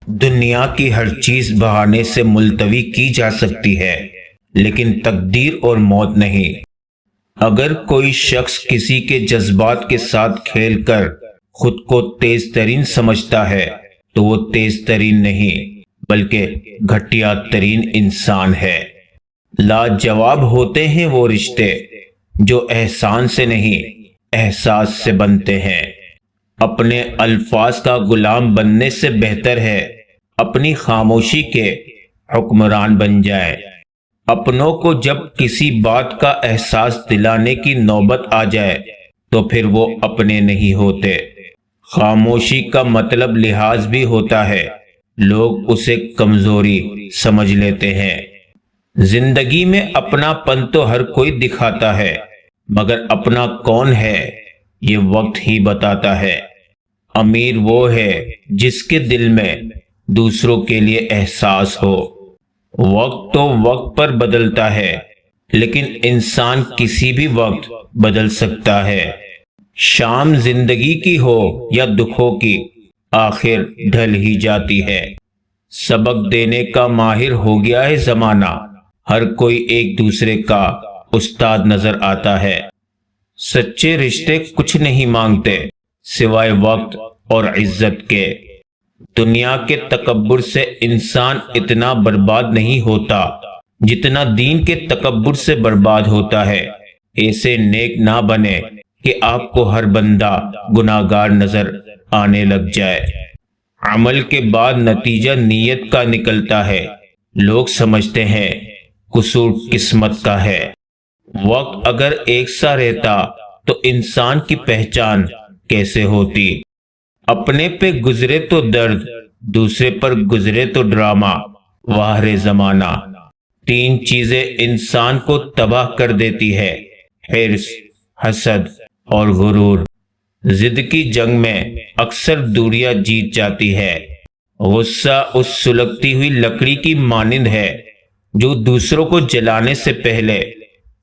دنیا کی ہر چیز بہانے سے ملتوی کی جا سکتی ہے، لیکن تقدیر اور موت نہیں۔ اگر کوئی شخص کسی کے جذبات کے ساتھ کھیل کر خود کو تیز ترین سمجھتا ہے تو وہ تیز ترین نہیں بلکہ گھٹیا ترین انسان ہے۔ لاجواب ہوتے ہیں وہ رشتے جو احسان سے نہیں احساس سے بنتے ہیں۔ اپنے الفاظ کا غلام بننے سے بہتر ہے اپنی خاموشی کے حکمران بن جائے۔ اپنوں کو جب کسی بات کا احساس دلانے کی نوبت آ جائے تو پھر وہ اپنے نہیں ہوتے۔ خاموشی کا مطلب لحاظ بھی ہوتا ہے، لوگ اسے کمزوری سمجھ لیتے ہیں۔ زندگی میں اپنا پن تو ہر کوئی دکھاتا ہے، مگر اپنا کون ہے یہ وقت ہی بتاتا ہے۔ امیر وہ ہے جس کے دل میں دوسروں کے لیے احساس ہو۔ وقت تو وقت پر بدلتا ہے، لیکن انسان کسی بھی وقت بدل سکتا ہے۔ شام زندگی کی ہو یا دکھوں کی، آخر ڈھل ہی جاتی ہے۔ سبق دینے کا ماہر ہو گیا ہے زمانہ، ہر کوئی ایک دوسرے کا استاد نظر آتا ہے۔ سچے رشتے کچھ نہیں مانگتے سوائے وقت اور عزت کے۔ دنیا کے تکبر سے انسان اتنا برباد نہیں ہوتا جتنا دین کے تکبر سے برباد ہوتا ہے۔ ایسے نیک نہ بنے کہ آپ کو ہر بندہ گناہگار نظر آنے لگ جائے۔ عمل کے بعد نتیجہ نیت کا نکلتا ہے، لوگ سمجھتے ہیں قصور قسمت کا ہے۔ وقت اگر ایک سا رہتا تو انسان کی پہچان کیسے ہوتی؟ اپنے پہ گزرے تو درد، دوسرے پر گزرے تو ڈرامہ۔ واہ رے زمانہ، تین چیزیں انسان کو تباہ کر دیتی ہے: حرص، حسد اور غرور۔ ضد کی جنگ میں اکثر دوریاں جیت جاتی ہے۔ غصہ اس سلگتی ہوئی لکڑی کی مانند ہے جو دوسروں کو جلانے سے پہلے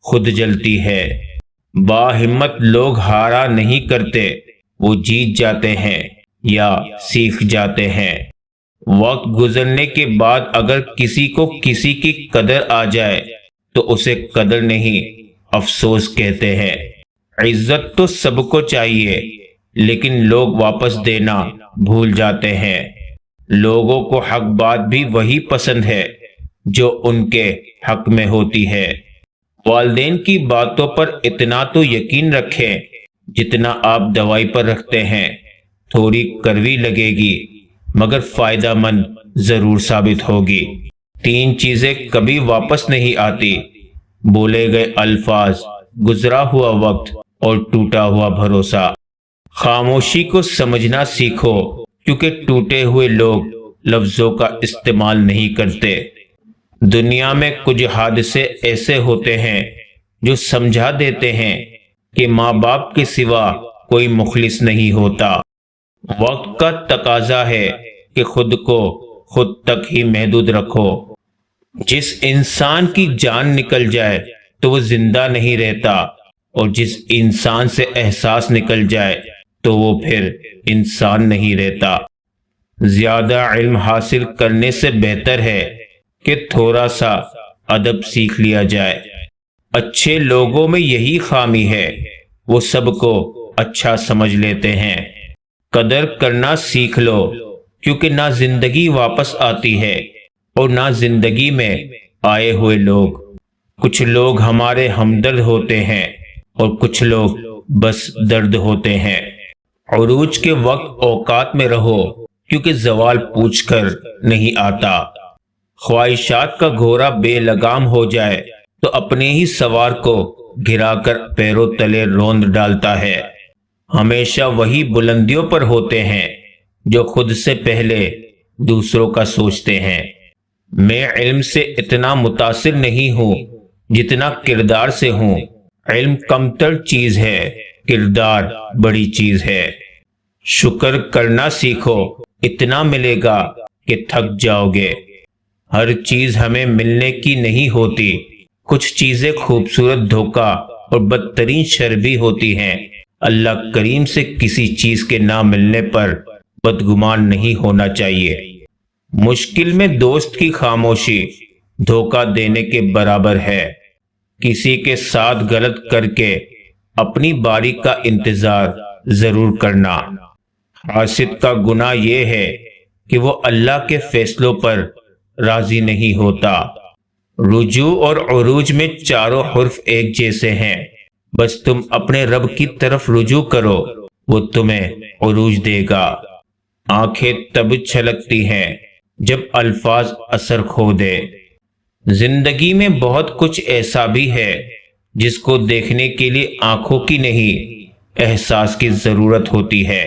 خود جلتی ہے۔ باہمت لوگ ہارا نہیں کرتے، وہ جیت جاتے ہیں یا سیکھ جاتے ہیں۔ وقت گزرنے کے بعد اگر کسی کو کسی کی قدر آ جائے تو اسے قدر نہیں افسوس کہتے ہیں۔ عزت تو سب کو چاہیے، لیکن لوگ واپس دینا بھول جاتے ہیں۔ لوگوں کو حق بات بھی وہی پسند ہے جو ان کے حق میں ہوتی ہے۔ والدین کی باتوں پر اتنا تو یقین رکھیں جتنا آپ دوائی پر رکھتے ہیں۔ تھوڑی کڑوی لگے گی مگر فائدہ مند ضرور ثابت ہوگی۔ تین چیزیں کبھی واپس نہیں آتی: بولے گئے الفاظ، گزرا ہوا وقت اور ٹوٹا ہوا بھروسہ۔ خاموشی کو سمجھنا سیکھو، کیونکہ ٹوٹے ہوئے لوگ لفظوں کا استعمال نہیں کرتے۔ دنیا میں کچھ حادثے ایسے ہوتے ہیں جو سمجھا دیتے ہیں کہ ماں باپ کے سوا کوئی مخلص نہیں ہوتا۔ وقت کا تقاضا ہے کہ خود کو خود تک ہی محدود رکھو۔ جس انسان کی جان نکل جائے تو وہ زندہ نہیں رہتا، اور جس انسان سے احساس نکل جائے تو وہ پھر انسان نہیں رہتا۔ زیادہ علم حاصل کرنے سے بہتر ہے کہ تھوڑا سا ادب سیکھ لیا جائے۔ اچھے لوگوں میں یہی خامی ہے، وہ سب کو اچھا سمجھ لیتے ہیں۔ قدر کرنا سیکھ لو، کیونکہ نہ زندگی واپس آتی ہے اور نہ زندگی میں آئے ہوئے لوگ۔ کچھ لوگ ہمارے ہمدرد ہوتے ہیں اور کچھ لوگ بس درد ہوتے ہیں۔ عروج کے وقت اوقات میں رہو، کیونکہ زوال پوچھ کر نہیں آتا۔ خواہشات کا گھوڑا بے لگام ہو جائے تو اپنے ہی سوار کو گھرا کر پیروں تلے روند ڈالتا ہے۔ ہمیشہ وہی بلندیوں پر ہوتے ہیں جو خود سے پہلے دوسروں کا سوچتے ہیں۔ میں علم سے اتنا متاثر نہیں ہوں جتنا کردار سے ہوں۔ علم کمتر چیز ہے، کردار بڑی چیز ہے۔ شکر کرنا سیکھو، اتنا ملے گا کہ تھک جاؤ گے۔ ہر چیز ہمیں ملنے کی نہیں ہوتی، کچھ چیزیں خوبصورت دھوکہ اور بدترین شر بھی ہوتی ہیں۔ اللہ کریم سے کسی چیز کے نہ ملنے پر بدگمان نہیں ہونا چاہیے۔ مشکل میں دوست کی خاموشی دھوکہ دینے کے برابر ہے۔ کسی کے ساتھ غلط کر کے اپنی باری کا انتظار ضرور کرنا۔ حاسد کا گناہ یہ ہے کہ وہ اللہ کے فیصلوں پر راضی نہیں ہوتا۔ رجوع اور عروج میں چاروں حرف ایک جیسے ہیں، بس تم اپنے رب کی طرف رجوع کرو، وہ تمہیں عروج دے گا۔ آنکھیں تب چھلکتی ہیں جب الفاظ اثر کھو دے۔ زندگی میں بہت کچھ ایسا بھی ہے جس کو دیکھنے کے لیے آنکھوں کی نہیں، احساس کی ضرورت ہوتی ہے۔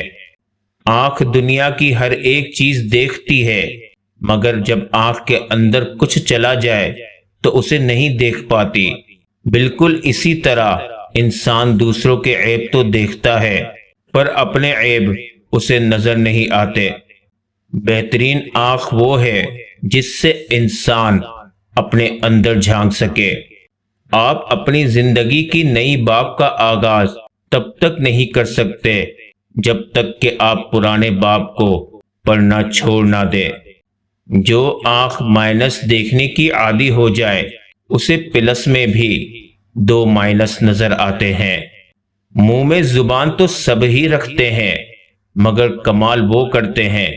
آنکھ دنیا کی ہر ایک چیز دیکھتی ہے، مگر جب آنکھ کے اندر کچھ چلا جائے تو اسے نہیں دیکھ پاتی۔ بالکل اسی طرح انسان دوسروں کے عیب تو دیکھتا ہے، پر اپنے عیب اسے نظر نہیں آتے۔ بہترین آنکھ وہ ہے جس سے انسان اپنے اندر جھانک سکے۔ آپ اپنی زندگی کی نئی باب کا آغاز تب تک نہیں کر سکتے جب تک کہ آپ پرانے باب کو پڑھنا چھوڑ نہ دیں۔ جو آنکھ مائنس دیکھنے کی عادی ہو جائے اسے پلس میں بھی 2 مائنس نظر آتے ہیں۔ منہ میں زبان تو سب ہی رکھتے ہیں، مگر کمال وہ کرتے ہیں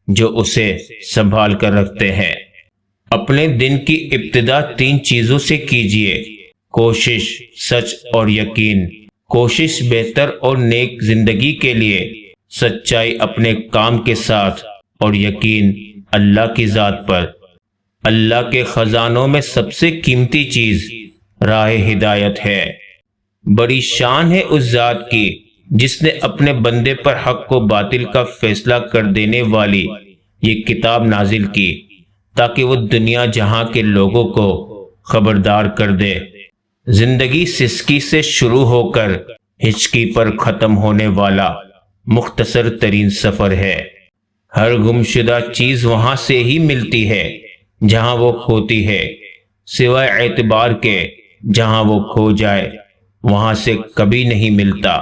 جو اسے سنبھال کر رکھتے ہیں۔ اپنے دن کی ابتدا 3 چیزوں سے کیجیے: کوشش، سچ اور یقین۔ کوشش بہتر اور نیک زندگی کے لیے، سچائی اپنے کام کے ساتھ اور یقین اللہ کی ذات پر۔ اللہ کے خزانوں میں سب سے قیمتی چیز راہ ہدایت ہے۔ بڑی شان ہے اس ذات کی جس نے اپنے بندے پر حق و باطل کا فیصلہ کر دینے والی یہ کتاب نازل کی تاکہ وہ دنیا جہاں کے لوگوں کو خبردار کر دے۔ زندگی سسکی سے شروع ہو کر ہچکی پر ختم ہونے والا مختصر ترین سفر ہے۔ ہر گمشدہ چیز وہاں سے ہی ملتی ہے جہاں وہ کھوتی ہے، سوائے اعتبار کے جہاں وہ کھو جائے وہاں سے کبھی نہیں ملتا۔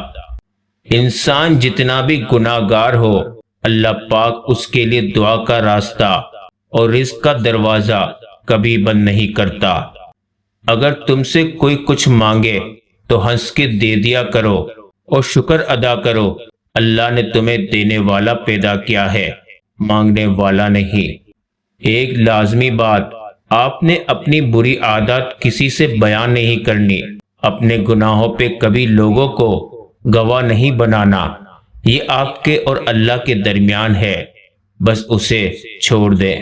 انسان جتنا بھی گناہ گار ہو، اللہ پاک اس کے لیے دعا کا راستہ اور رزق کا دروازہ کبھی بند نہیں کرتا۔ اگر تم سے کوئی کچھ مانگے تو ہنس کے دے دیا کرو اور شکر ادا کرو۔ اللہ نے تمہیں دینے والا پیدا کیا ہے، مانگنے والا نہیں۔ ایک لازمی بات، آپ نے اپنی بری عادات کسی سے بیان نہیں کرنی۔ اپنے گناہوں پہ کبھی لوگوں کو گواہ نہیں بنانا۔ یہ آپ کے اور اللہ کے درمیان ہے، بس اسے چھوڑ دیں۔